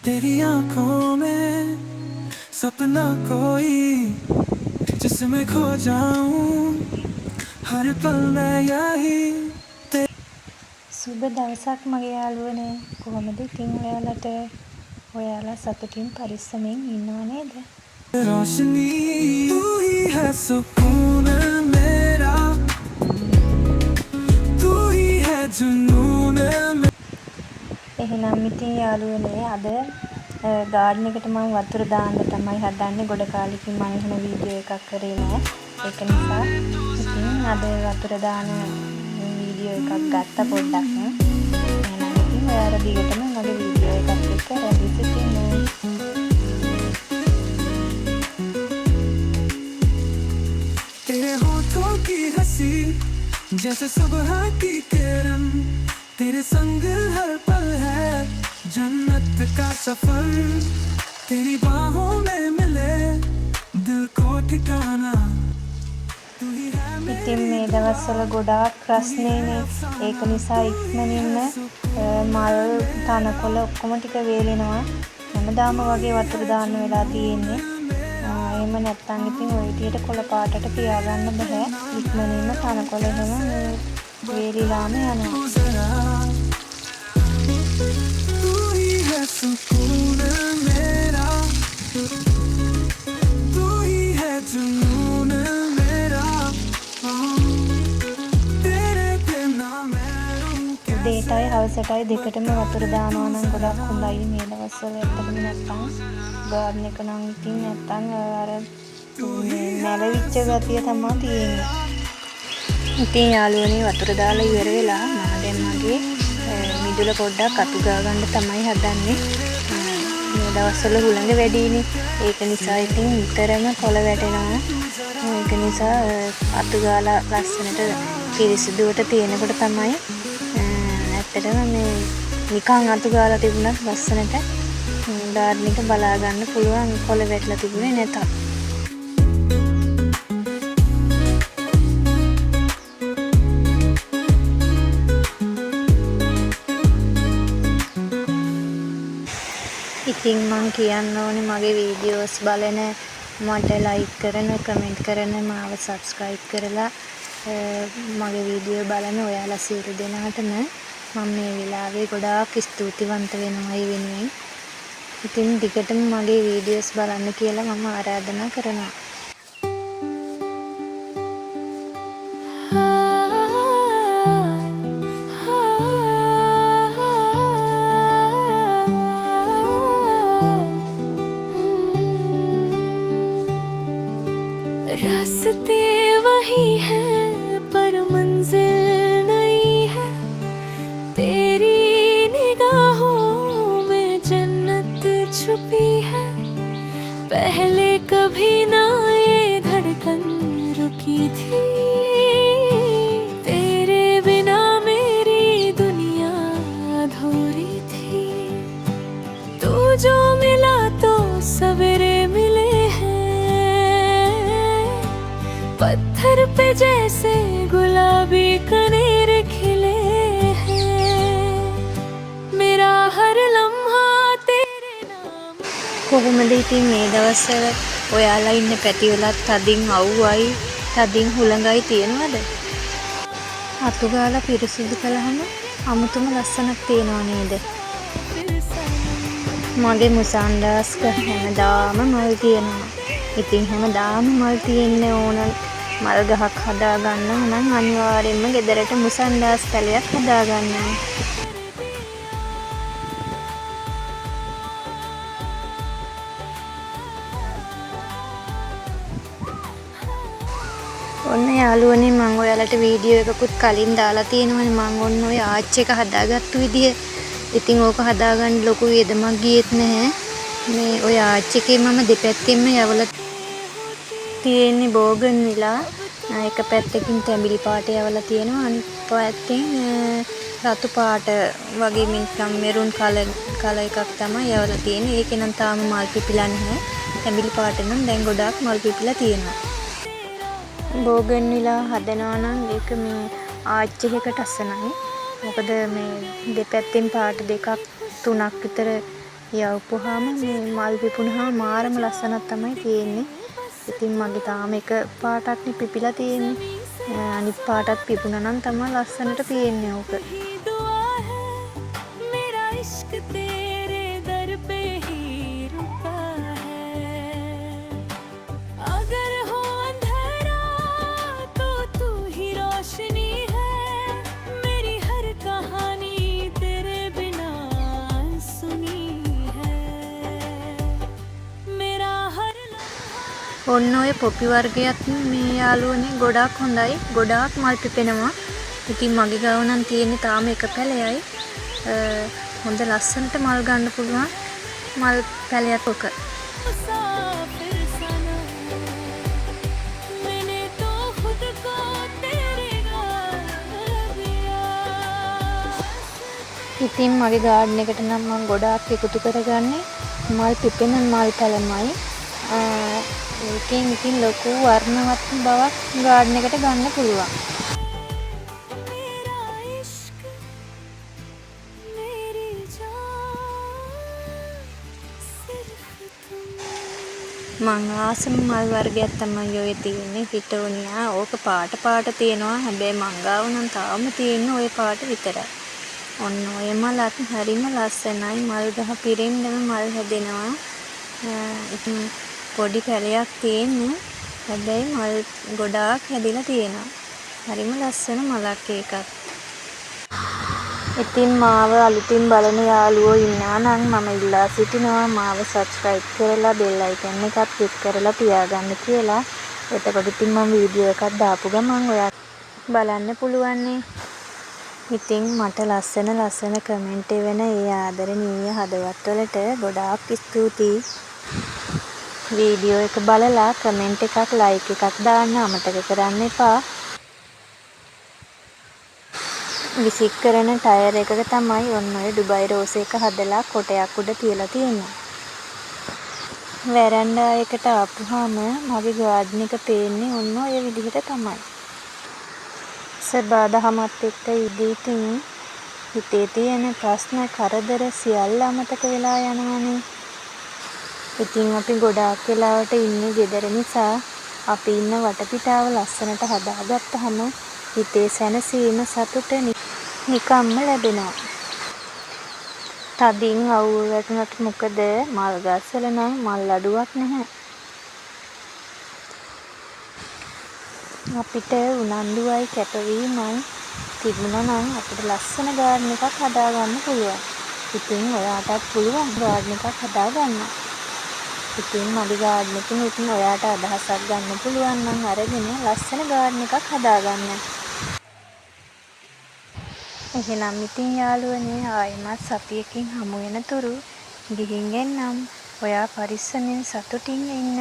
तेरी आंखों में सपना कोई जिसमें खो जाऊं हर पल मैं यही සුබ දවසක් මගේ යාළුවනේ. කොහොමද ඉතින් ඔයාලට? ඔයාලා සතුටින් පරිස්සමෙන් ඉන්නව නේද? रोशनी तू ही है सुकून मेरा तू ही है जुनून එහෙනම් ඉතින් යාළුවනේ අද ගාඩන් එකට මම වතුර දාන්න තමයි හදන්නේ. ගොඩ කාලෙකින් මම එහෙම වීඩියෝ එකක් කරේ නෑ. ඒක නිසා ඉතින් අද වතුර දාන වීඩියෝ එකක් ගත්ත පොඩ්ඩක්. එහෙනම් ඉතින් ඔයාලා දිගටම මගේ වීඩියෝ එකත් එක්ක රැඳී සිටින්න. तेरे होठों की हंसी जैसे सुबह की किरण तेरे संग हर पल है जन्नत का सफर तेरी बाहों में मिले दिल को ठिकाना तू ही है ඉතින් මේ දවස්වල ගොඩාක් රස්නේනේ. ඒක නිසා ඉක්මනින්ම මල් තනකොළ ඔක්කොම ටික වේලෙනවා. හැමදාම වගේ වතුර දාන්න වෙලා තියෙන්නේ. එහෙම නැත්නම් ඉතින් ওই විදියට කොළ පාටට තියාගන්න බෑ. ඉක්මනින්ම තනකොළ එහෙම වේලිලාම යනවා. तू ही है सुकून मेरा तू ही है जुनून मेरा तेरे बिना मैं උදේටයි හවසටයි දෙකටම වතුර දානවා නම් ගොඩක් හොඳයි මේ දවස්වල. ඇත්තටම නැත්තම් ගාඩන් එක නම් ඉතින් නැත්තම් අර නැලවිච්ච ගතිය තමයි තියෙන්නේ. ඉතින් යාළුවනේ වතුර දාලා ඉවර වෙලා මම දැන් මගේ මිදුල පොඩ්ඩක් අතු ගා ගන්න තමයි හදන්නේ. මේ දවස්වල හුළඟ වැඩිනේ. ඒක නිසා ඉතින් නිතරම කොළ වැටෙනවා. ඒක නිසා අතු ගාලා ලස්සනට පිරිසිදුවට තියෙනකොට තමයි ඇත්තටම මේ නිකන් අතු ගාලා තිබුණත් ලස්සනට ගාඩන් එක බලා ගන්න පුළුවන් කොළ වැටලා තිබුණේ නැතත්. ඉතින් මම කියන්න ඕනේ මගේ වීඩියෝස් බලන මට ලයික් කරන කමෙන්ට් කරන මාව සබ්ස්ක්‍රයිබ් කරලා මගේ වීඩියෝ බලන ඔයාලා සියලු දෙනාටම මම මේ වෙලාවේ ගොඩාක් ස්තුතිවන්ත වෙනවා ඒ වෙනුවෙන්. ඉතින් දිගටම මගේ වීඩියෝස් බලන්න කියලා මම ආරාධනා කරනවා. रास्ते वही हैं पर मंजिल नहीं है तेरी निगाहों में जन्नत छुपी है पहले कभी ना ये धड़कन रुकी थी तेरे बिना मेरी दुनिया अधूरी थी तू जो मिला तो सवेरे मिले पत्थर पे जैसे गुलाबी कनेर खिले हैं मेरा हर लम्हा तेरे नाम කොහොමද ඉතින් මේ දවස්වල ඔයාලා ඉන්න පැතිවලත් තදින් අවුවයි තදින් හුළඟයි තියෙනවද? අතු ගාලා පිරිසිදු කළාම අමුතුම ලස්සනක් තියෙනව නේද? මගේ මුසන්ඩාස්ක හැමදාම මල් තියෙනවා. ඉතින් හැමදාම මල් තියෙන්න ඕන මල් ගහක් හදා ගන්නවා නම් අනිවාර්යෙන්ම ගෙදරට මුසන්ඩාස් පැලයක් හදා ගන්නවා. ඔන්න යාළුවනේ මම ඔයාලට වීඩියෝ එකකුත් කලින් දාලා තියෙනවනේ මම ඔන්න ඔය ආච් එක හදාගත්තු විදිය. ඉතින් ඕක හදාගන්න ලොකු වියදමක් ගියෙත් නැහැ. මේ ඔය ආච් එකේ මම දෙපැත්තෙන්ම යවලා තියෙන්නේ බෝගන් විලා. එක පැත්තකින් තැඹිලි පාට යවලා තියෙනවා. අනිත් පැත්තෙන් රතු පාට වගේ නිකන් මෙරුන් කලර් එකක් තමයි යවලා තියෙන්නේ. ඒකේ නම් තාම මල් පිපිලා නැහැ. තැඹිලි පාට නම් දැන් ගොඩාක් මල් පිපිලා තියෙනවා. බෝගන් විලා හදනවා නම් ඒක මේ ආච් එකකට අසනයි. මොකද මේ දෙපැත්තෙන් පාට දෙකක් තුනක් විතර යවපුවාම මේ මල් පිපුණාම මාරම ලස්සනක් තමයි තියෙන්නේ. ඉතින් මගේ තාම එක පාටක්නේ පිපිලා තියෙන්නේ. අනිත් පාටත් පිපුණා නම් තමයි ලස්සනට තියෙන්නේ ඕක. ही दुआ है मेरा इश्क तेरे दर पे ही रुका है अगर हो अंधेरा तो तू ही रोशनी है मेरी हर कहानी तेरे बिना सुनी है मेरा हर ඔන්න ඔය පොපි වර්ගයත් මේ යාළුවනේ ගොඩාක් හොඳයි. ගොඩාක් මල් පිපෙනවා. ඉතින් මගේ ගාව නම් තියෙන්නේ තාම එක පැලයයි. හොඳ ලස්සනට මල් ගන්න පුළුවන් මල් පැලයක් ඔක. मुसाफिर सनम मैंने तो खुद को तेरे घर दिया ඉතින් මගේ ගාඩන් එකට නම් මම ගොඩාක් එකතු කරගන්නේ මල් පිපෙන මල් පැලමයි. ඒකෙන් ඉතින් ලොකු වර්ණවත් බවක් ගාඩන් එකට ගන්න පුළුවන්. मेरा इश्क मेरी जान सिर्फ तुम මං ආසම මල් වර්ගයක් තමයි ඔය තියෙන්නේ පිටෝනියා. ඕක පාට පාට තියෙනවා. හැබැයි මං ගාව නම් තාම තියෙන්නේ ওই පාට විතරයි. ඔන්න ඔය මලත් හරිම ලස්සනයි. මල් ගහ පිරෙන්නම මල් හැදෙනවා. ඉතින් පොඩි පැලයක් තියෙන්නේ. හැබැයි මල් ගොඩාක් හැදිලා තියෙනවා. හරිම ලස්සන මලක් ඒකත්. ඉතින් මාව අලුතින් බලන යාළුවෝ ඉන්නවා නම් මම ඉල්ලා සිටිනවා මාව subscribe කරලා bell icon එකත් click කරලා තියාගන්න කියලා. එතකොට ඉතින් මම වීඩියෝ එකක් දාපු ගමන් ඔයා බලන්න පුළුවන් නේ. ඉතින් මට ලස්සන කමෙන්ට් වෙන ඒ ආදරණීය හදවත් වලට ගොඩාක් ස්තුතියි. වීඩියෝ එක බලලා කමෙන්ට් එකක් ලයික් එකක් දාන්න අමතක කරන්න එපා. විසික් කරන ටයර් එකක තමයි ඔන්න ඔය ඩුබයි රෝස් එක හදලා කොටයක් උඩ තියලා තියෙන්නේ. වැරන්ඩා එකට ආපුවාම මගේ ගාඩන් එක පේන්නේ ඔන්න ඔය විදිහට තමයි. සබාදහමත් එක්ක ඉදිරින් හිතේ තියෙන ප්‍රශ්න කරදර සියල්ල අමතක වෙලා යනවනේ. ඉතින් අපි ගොඩාක් වෙලාවට ඉන්නේ ගෙදර නිසා අපි ඉන්න වටපිටාව ලස්සනට හදාගත්තාම හිතේ සැනසීම සතුට නිකම්ම ලැබෙනවා. තදින් අවුල් වැටුණට මොකද මල් ගස්වල නම් මල් අඩුවක් නැහැ. අපිට උනන්දුවයි කැපවීමයි තිබුණා නම් අපිට ලස්සන ගාඩන් එකක් හදාගන්න පුළුවන්. ඉතින් ඔයාටත් පුළුවන් ගාඩන් එකක් හදාගන්න. ඉතින් මගේ ගාඩන් එකෙන් ඉතින් ඔයාට අදහසක් ගන්න පුළුවන් නම් අරගෙන ලස්සන ගාඩන් එකක් හදාගන්න. එහෙනම් ඉතින් යාළුවනේ ආයෙමත් සතියකින් හමු වෙන තුරු ගිහින් එන්නම්. ඔයා පරිස්සමෙන් සතුටින් ඉන්න.